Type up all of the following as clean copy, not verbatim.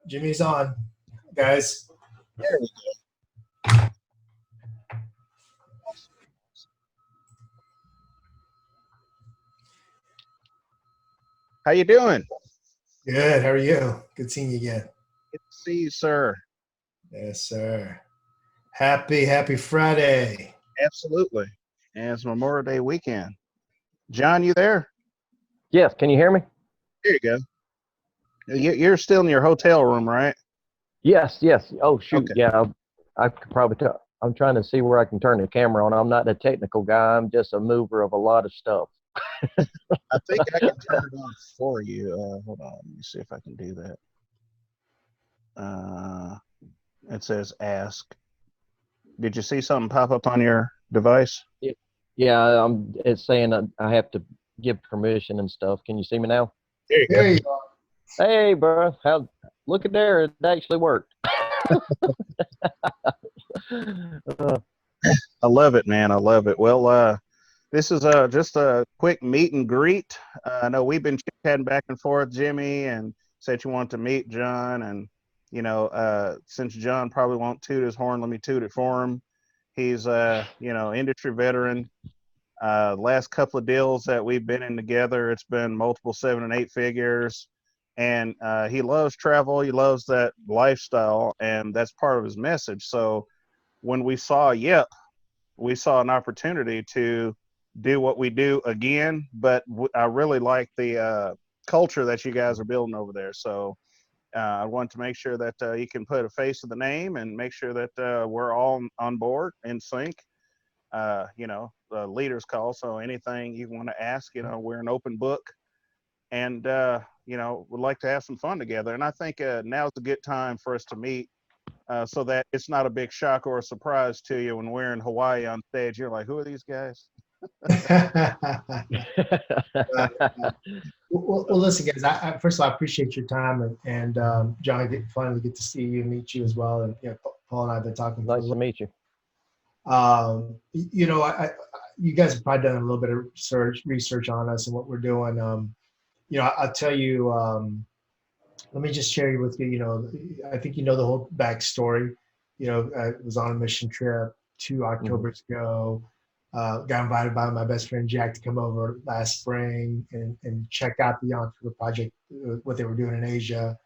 Jimmy's on, guys. There we go. How you doing? Good. How are you? Good seeing you again. Good to see you, sir. Yes, sir. Happy Friday. Absolutely. And it's Memorial Day weekend. John, you there? Yes. Can you hear me? There you go. You're still in your hotel room, right? Yes. Oh, shoot. Okay. Yeah. I could probably tell. I'm trying to see where I can turn the camera on. I'm not a technical guy. I'm just a mover of a lot of stuff. I think I can turn it on for you. Hold on. Let me see if I can do that. It says ask. Did you see something pop up on your device? Yeah. It's saying I have to give permission and stuff. Can you see me now? There you go. There you go. Hey, bro. Look at there. It actually worked. I love it, man. I love it. Well, this is just a quick meet and greet. I know we've been chatting back and forth, Jimmy, and said you want to meet John. And, since John probably won't toot his horn, let me toot it for him. He's, industry veteran. Last couple of deals that we've been in together, it's been multiple 7 and 8 figures. And he loves travel. He loves that lifestyle, and that's part of his message. So when we saw Yep, we saw an opportunity to do what we do again, but I really like the culture that you guys are building over there. So I want to make sure that you can put a face to the name and make sure that we're all on board, in sync. The leader's call. So anything you want to ask, we're an open book. And, would like to have some fun together. And I think now's a good time for us to meet so that it's not a big shock or a surprise to you when we're in Hawaii on stage. You're like, who are these guys? Well, listen, guys. First of all, I appreciate your time, and John, finally get to see you and meet you as well. And Paul and I have been talking. Nice to meet you. You guys have probably done a little bit of research on us and what we're doing. I'll tell you. Let me just share with you. I think the whole backstory. I was on a mission trip 2 Octobers ago. Got invited by my best friend Jack to come over last spring and check out the Entrepreneur Project, what they were doing in Asia.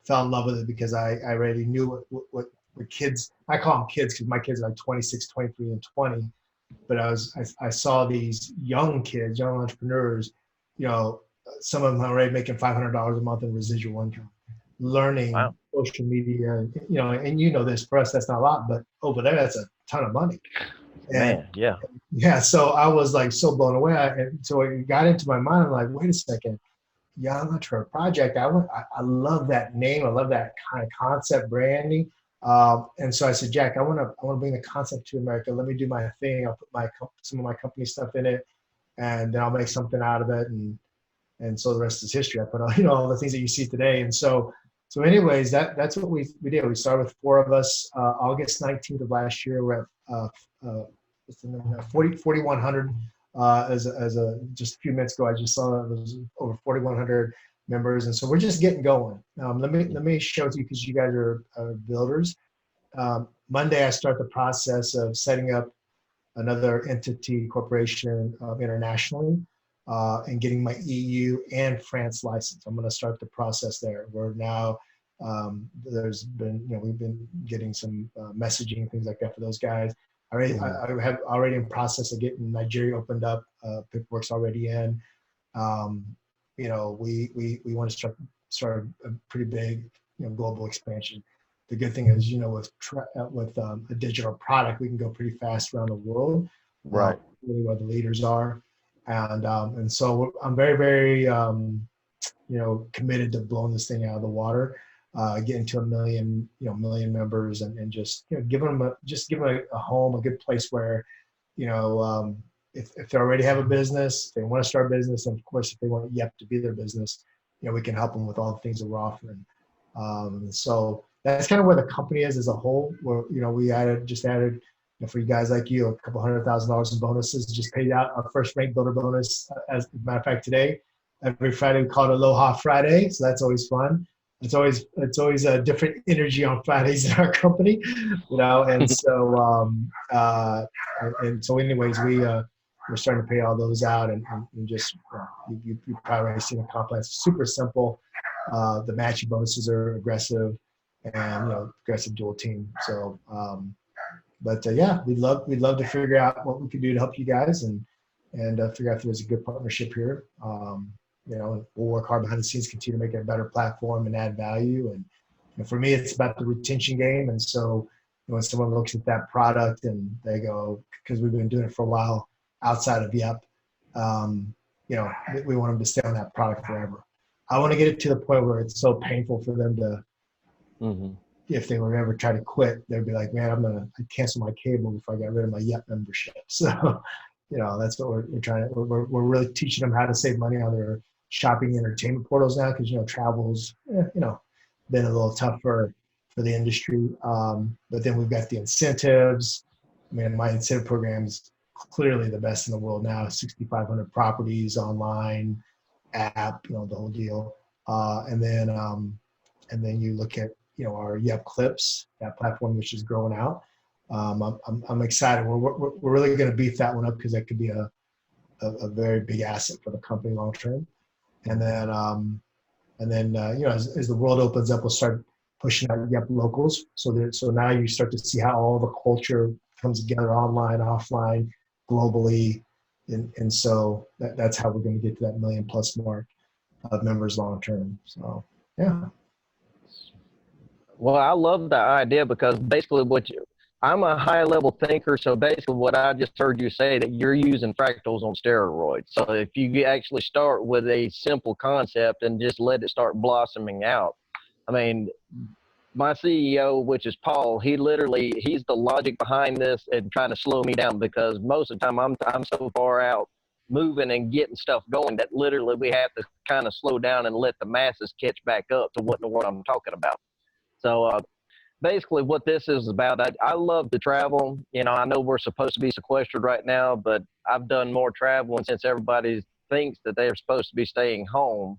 Fell in love with it because I already knew what kids. I call them kids because my kids are like 26, 23, and 20. But I saw these young kids, young entrepreneurs. Some of them are already making $500 a month in residual income, learning social media, and this for us, that's not a lot, but over there, that's a ton of money. Man, yeah. Yeah. So I was like so blown away. And so it got into my mind. I'm like, wait a second, Young Entrepreneur Project. I love that name. I love that kind of concept branding. And so I said, Jack, I want to bring the concept to America. Let me do my thing. I'll put some of my company stuff in it, and then I'll make something out of it. And so the rest is history. I put all the things that you see today. And so anyways, that's what we did. We started with 4 of us. August 19th of last year, we're at 4,100. Just a few minutes ago, I just saw that it was over 4,100 members, and so we're just getting going. Let me show it to you because you guys are builders. Monday, I start the process of setting up another entity corporation internationally. And getting my EU and France license. I'm going to start the process there. We're now, there's been, we've been getting some messaging and things like that for those guys. I have already in process of getting Nigeria opened up. Paperwork's already in. We want to start a pretty big, global expansion. The good thing is, with a digital product, we can go pretty fast around the world. Right. Really where the leaders are. And so I'm very, very, committed to blowing this thing out of the water, getting to 1 million, million members, and just give them a home, a good place where, if they already have a business, if they want to start a business, and of course if they want Yep to be their business, we can help them with all the things that we're offering. So that's kind of where the company is as a whole. Where we just added. For you guys like you, a couple $100,000 in bonuses. Just paid out our first rank builder bonus. As a matter of fact, today, every Friday we call it Aloha Friday, so that's always fun. it's always a different energy on Fridays in our company, and so anyways, we're starting to pay all those out, and just you probably already seen the comp plan. It's super simple. The matching bonuses are aggressive, and aggressive dual team. So but yeah, we'd love to figure out what we could do to help you guys, and figure out if there's a good partnership here. We'll work hard behind the scenes, continue to make it a better platform and add value. And for me, it's about the retention game. And so when someone looks at that product and they go, because we've been doing it for a while outside of Yep, we want them to stay on that product forever. I want to get it to the point where it's so painful for them to, if they were ever try to quit, they'd be like, man, I'd cancel my cable if I got rid of my Yep membership. So, that's what we're trying to, we're really teaching them how to save money on their shopping entertainment portals now, because, travel's, been a little tough for the industry. But then we've got the incentives. I mean, my incentive program is clearly the best in the world now. 6,500 properties online, app, the whole deal. And then you look at, our Yep Clips, that platform which is growing out. I'm excited. We're really going to beef that one up, because that could be a very big asset for the company long term. And then as the world opens up, we'll start pushing out Yep Locals. So now you start to see how all the culture comes together, online, offline, globally, and so that's how we're going to get to that 1 million+ mark of members long term. So yeah. Well, I love the idea, because basically I'm a high level thinker. So basically what I just heard you say, that you're using fractals on steroids. So if you actually start with a simple concept and just let it start blossoming out. I mean, my CEO, which is Paul, he's the logic behind this and trying to slow me down, because most of the time I'm so far out moving and getting stuff going that literally we have to kind of slow down and let the masses catch back up to what I'm talking about. So basically what this is about, I love to travel. I know we're supposed to be sequestered right now, but I've done more traveling since everybody thinks that they're supposed to be staying home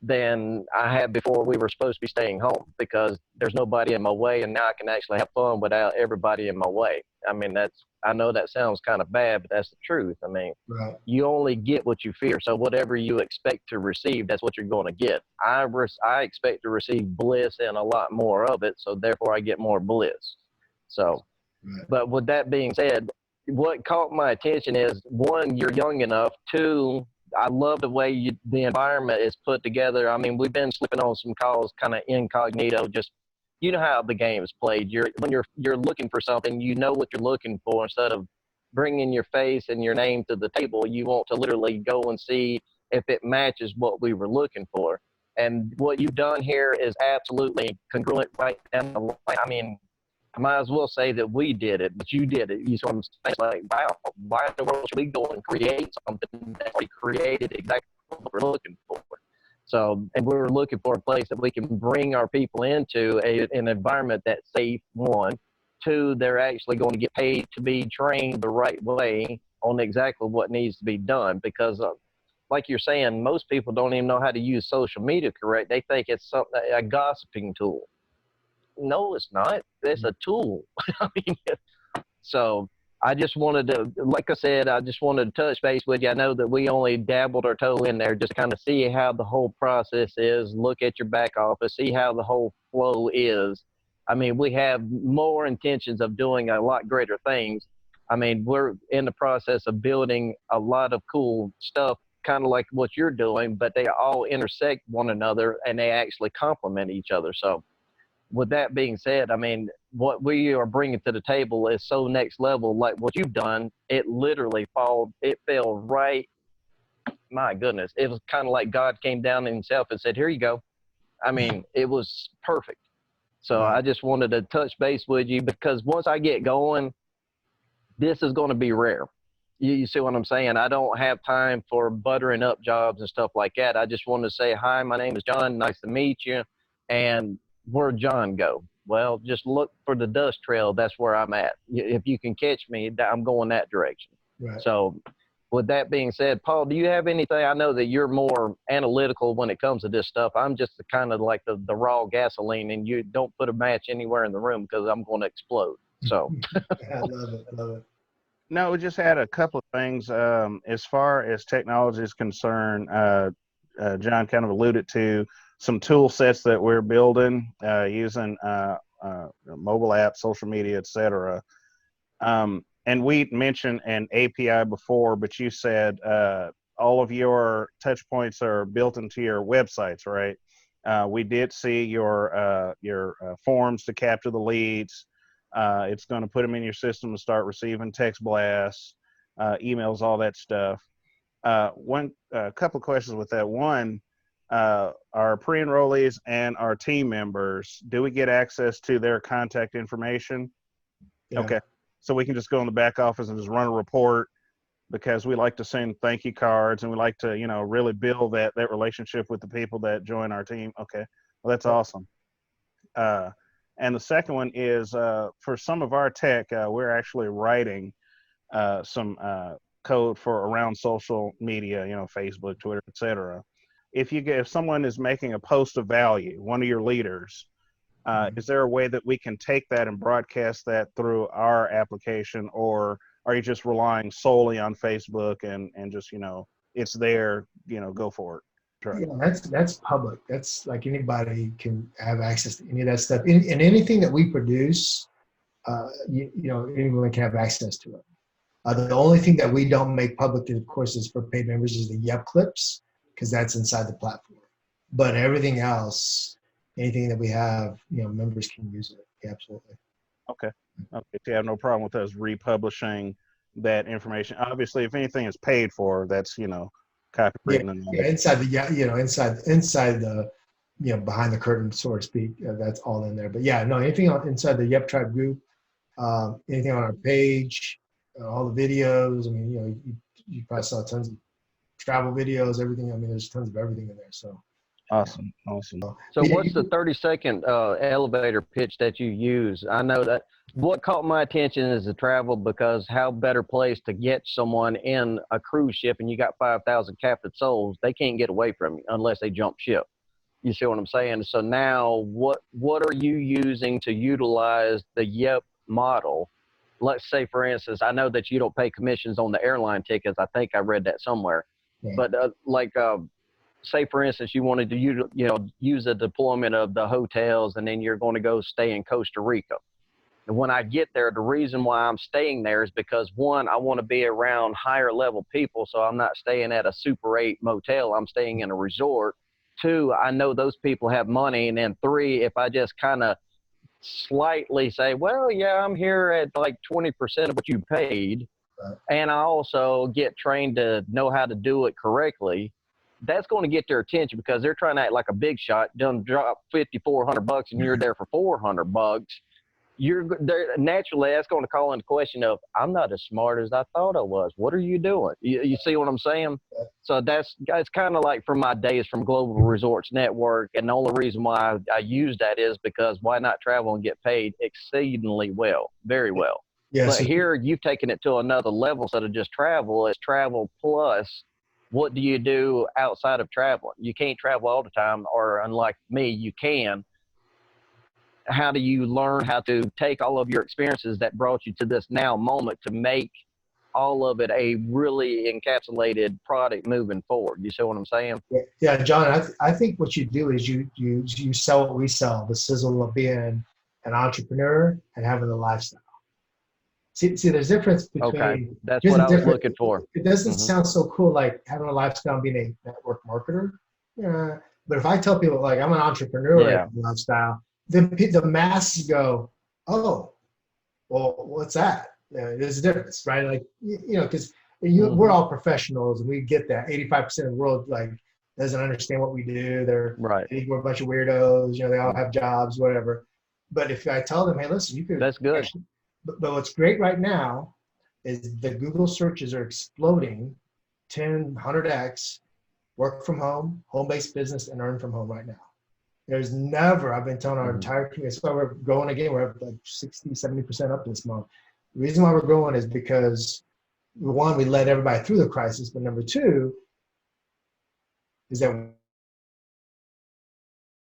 than I had before we were supposed to be staying home, because there's nobody in my way, and now I can actually have fun without everybody in my way. I mean, I know that sounds kind of bad, but that's the truth. I mean, Right. You only get what you fear. So whatever you expect to receive, that's what you're going to get. I expect to receive bliss and a lot more of it, so therefore I get more bliss. So, Right. But with that being said, what caught my attention is, one, you're young enough. Two, I love the way the environment is put together. I mean, we've been slipping on some calls kind of incognito, just how the game is played. When you're looking for something, you know what you're looking for. Instead of bringing your face and your name to the table, you want to literally go and see if it matches what we were looking for. And what you've done here is absolutely congruent right down the line. I mean, I might as well say that we did it, but you did it. You sort of think like, wow, why in the world should we go and create something that we created exactly what we're looking for? So, and we were looking for a place that we can bring our people into an environment that's safe, one. Two, they're actually going to get paid to be trained the right way on exactly what needs to be done. Because like you're saying, most people don't even know how to use social media correct. They think it's a gossiping tool. No, it's not. It's a tool. I mean, so I just wanted to, like I said, I just wanted to touch base with you. I know that we only dabbled our toe in there, just kind of see how the whole process is, look at your back office, see how the whole flow is. I mean, we have more intentions of doing a lot greater things. I mean, we're in the process of building a lot of cool stuff, kind of like what you're doing, but they all intersect one another and they actually complement each other. So, with that being said, I mean, what we are bringing to the table is so next level, like what you've done. It literally fell right. My goodness, it was kind of like God came down himself and said, "Here you go." I mean, it was perfect. So I just wanted to touch base with you, because once I get going, this is going to be rare. You see what I'm saying? I don't have time for buttering up jobs and stuff like that. I just want to say, hi, my name is John. Nice to meet you. And where'd John go? Well, just look for the dust trail. That's where I'm at. If you can catch me, I'm going that direction. Right. So With that being said, Paul, do you have anything? I know that you're more analytical when it comes to this stuff. I'm just kind of like the raw gasoline, and you don't put a match anywhere in the room because I'm going to explode. So I love it. I love it. No, we just had a couple of things. As far as technology is concerned, John kind of alluded to some tool sets that we're building using mobile apps, social media, etc. And we mentioned an API before, but you said all of your touch points are built into your websites, right? We did see your forms to capture the leads. It's going to put them in your system to start receiving text blasts, emails, all that stuff. A couple of questions with that. One, our pre-enrollees and our team members, do we get access to their contact information? Yeah. Okay. So we can just go in the back office and just run a report, because we like to send thank you cards and we like to, really build that relationship with the people that join our team. Okay. Well, that's awesome. And the second one is for some of our tech, we're actually writing some code for around social media, Facebook, Twitter, etc. If someone is making a post of value, one of your leaders, is there a way that we can take that and broadcast that through our application, or are you just relying solely on Facebook and just, it's there, go for it? Right. Yeah, that's public. That's like anybody can have access to any of that stuff. And anything that we produce, anyone can have access to it. The only thing that we don't make public, of course, is for paid members is the Yep clips, because that's inside the platform. But everything else, anything that we have, members can use it. Yeah, absolutely. Okay. So you have no problem with us republishing that information. Obviously, if anything is paid for, that's, copywritten. Yeah, inside the, behind the curtain, so to speak, that's all in there. But yeah, no, anything inside the Yep Tribe group, anything on our page, all the videos. I mean, you probably saw tons of travel videos, everything. I mean, there's tons of everything in there. So awesome. So what's the 30-second elevator pitch that you use? I know that what caught my attention is the travel, because how better place to get someone in a cruise ship and you got 5,000 captive souls, they can't get away from you unless they jump ship. You see what I'm saying? So now what are you using to utilize the Yep model? Let's say, for instance, I know that you don't pay commissions on the airline tickets. I think I read that somewhere. Yeah. But say, for instance, you wanted to use a deployment of the hotels, and then you're going to go stay in Costa Rica. And when I get there, the reason why I'm staying there is because, one, I want to be around higher level people, so I'm not staying at a Super 8 motel. I'm staying in a resort. Two, I know those people have money. And then three, if I just kind of slightly say, well, yeah, I'm here at like 20% of what you paid, Right. and I also get trained to know how to do it correctly, that's going to get their attention, because they're trying to act like a big shot, done drop $5,400 and you're there for $400. You're there naturally. That's going to call into question of, I'm not as smart as I thought I was. What are you doing? You see what I'm saying? So that's kind of like from my days from Global Resorts Network, and the only reason why I use that is because why not travel and get paid exceedingly well, very well. Yeah. But So here you've taken it to another level. Instead of just travel, it's travel plus what do you do outside of traveling? You can't travel all the time, or unlike me, you can. How do you learn how to take all of your experiences that brought you to this now moment to make all of it a really encapsulated product moving forward? You see what I'm saying? yeah, John, I think what you do is you sell what we sell, the sizzle of being an entrepreneur and having the lifestyle. See, there's a difference between. Okay, that's what I was looking for. It doesn't sound so cool, like having a lifestyle and being a network marketer. Yeah. But if I tell people, like, I'm an entrepreneur and lifestyle, then the masses go, oh, well, what's that? There's a difference, right? Like, because we're all professionals and we get that. 85% of the world, like, doesn't understand what we do. Right. We're a bunch of weirdos. They all have jobs, whatever. But if I tell them, hey, listen, you could. That's good. But what's great right now is the Google searches are exploding 10, 100x, work from home, home-based business, and earn from home right now. There's never, I've been telling our entire community, that's why we're growing again. We're like 60, 70% up this month. The reason why we're growing is because one, we led everybody through the crisis, but number two is that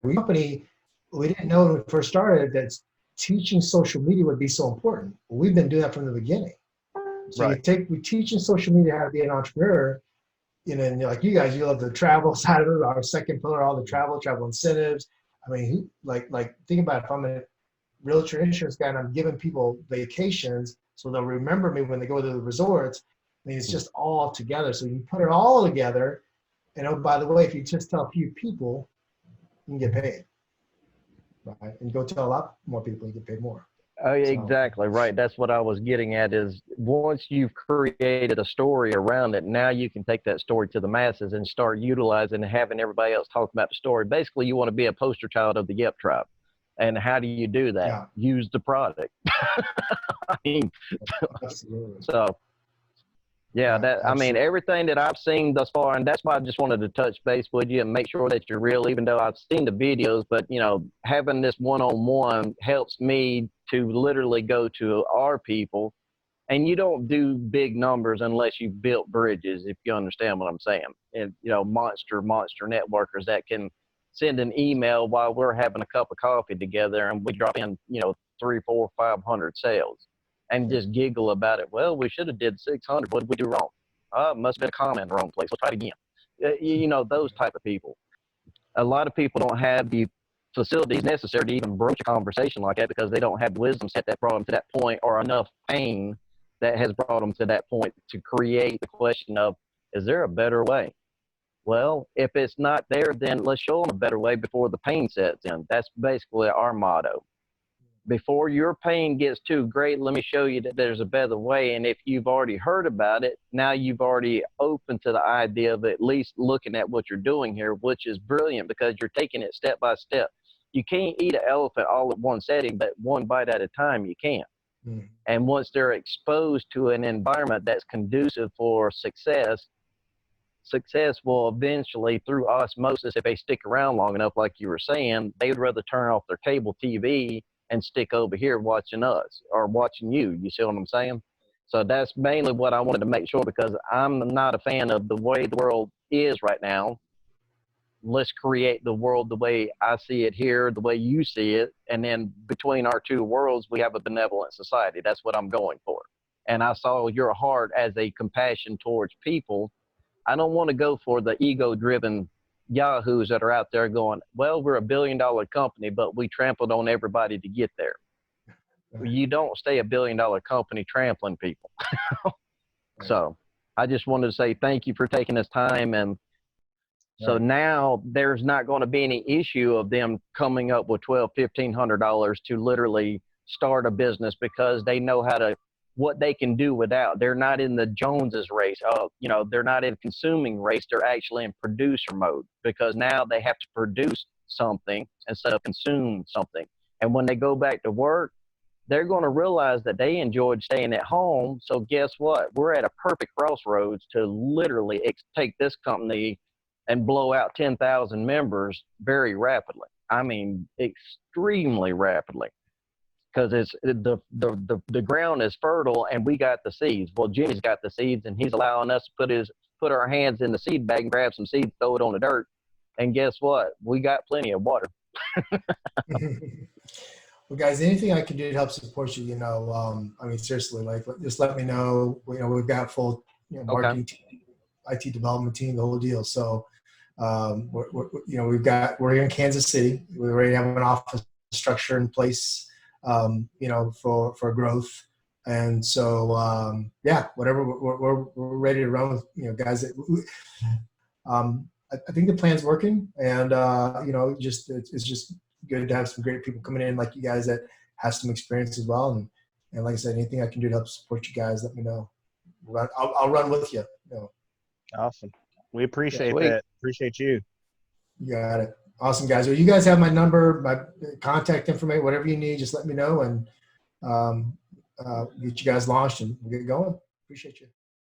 we didn't know when we first started that teaching social media would be so important. We've been doing that from the beginning. So Right. we're teaching social media how to be an entrepreneur, and like you guys, you love the travel side of it, our second pillar, all the travel incentives. I mean, think about it, if I'm a realtor insurance guy and I'm giving people vacations so they'll remember me when they go to the resorts. I mean, it's just all together. So you put it all together, and oh, by the way, if you just tell a few people, you can get paid, right? And go tell a lot more people, you get paid more. Oh, yeah, So, exactly right. That's what I was getting at is once you've created a story around it, now you can take that story to the masses and start utilizing and having everybody else talk about the story. Basically, you want to be a poster child of the Yep Tribe. And how do you do that? yeah, Use the product. I mean, absolutely. so yeah, Yeah, I mean, absolutely. everything that I've seen thus far, and that's why I just wanted to touch base with you and make sure that you're real, even though I've seen the videos, but having this one-on-one helps me to literally go to our people. And you don't do big numbers unless you've built bridges, if you understand what I'm saying. And, monster networkers that can send an email while we're having a cup of coffee together and we drop in, 3, 4, 500 sales and Yeah. just giggle about it. Well, we should have did 600. What did we do wrong? Must have been a comment in the wrong place. Let's try it again. Those type of people. A lot of people don't have the facilities necessary to even broach a conversation like that because they don't have wisdom set that brought them to that point or enough pain that has brought them to that point to create the question of, is there a better way? Well, if it's not there, then let's show them a better way before the pain sets in. That's basically our motto. Before your pain gets too great, let me show you that there's a better way. And if you've already heard about it, now you've already opened to the idea of at least looking at what you're doing here, which is brilliant because you're taking it step by step. You can't eat an elephant all at one setting, but one bite at a time you can. Mm. And once they're exposed to an environment that's conducive for success, success will eventually, through osmosis, if they stick around long enough, like you were saying, they would rather turn off their cable TV and stick over here watching us or watching you. You see what I'm saying? So that's mainly what I wanted to make sure because I'm not a fan of the way the world is right now. Let's create the world the way I see it here, the way you see it. And then between our two worlds, we have a benevolent society. That's what I'm going for. And I saw your heart as a compassion towards people. I don't want to go for the ego-driven yahoos that are out there going, well, we're $1 billion company, but we trampled on everybody to get there. You don't stay $1 billion company trampling people. So I just wanted to say thank you for taking this time. And so now there's not going to be any issue of them coming up with $1,200, $1,500 to literally start a business because they know what they can do without. They're not in the Joneses race. They're not in consuming race. They're actually in producer mode because now they have to produce something instead of consume something. And when they go back to work, they're going to realize that they enjoyed staying at home. So guess what? We're at a perfect crossroads to literally take this company and blow out 10,000 members very rapidly. I mean, extremely rapidly. Because the ground is fertile and we got the seeds. Well, Jimmy's got the seeds and he's allowing us to put our hands in the seed bag and grab some seeds, throw it on the dirt. And guess what? We got plenty of water. Well, guys, anything I can do to help support you, I mean, seriously, like, just let me know. We've got full, marketing team, IT development team, the whole deal. So, we're here in Kansas City. We already have an office structure in place, for growth. And so, whatever we're ready to run with, guys. I think the plan's working, and it's just good to have some great people coming in like you guys that have some experience as well. And like I said, anything I can do to help support you guys, let me know. I'll run with you. Awesome. We appreciate Sweet. that. Appreciate you. You got it. Awesome, guys. Well, you guys have my number, my contact information, whatever you need, just let me know, and get you guys launched and we'll get going. Appreciate you.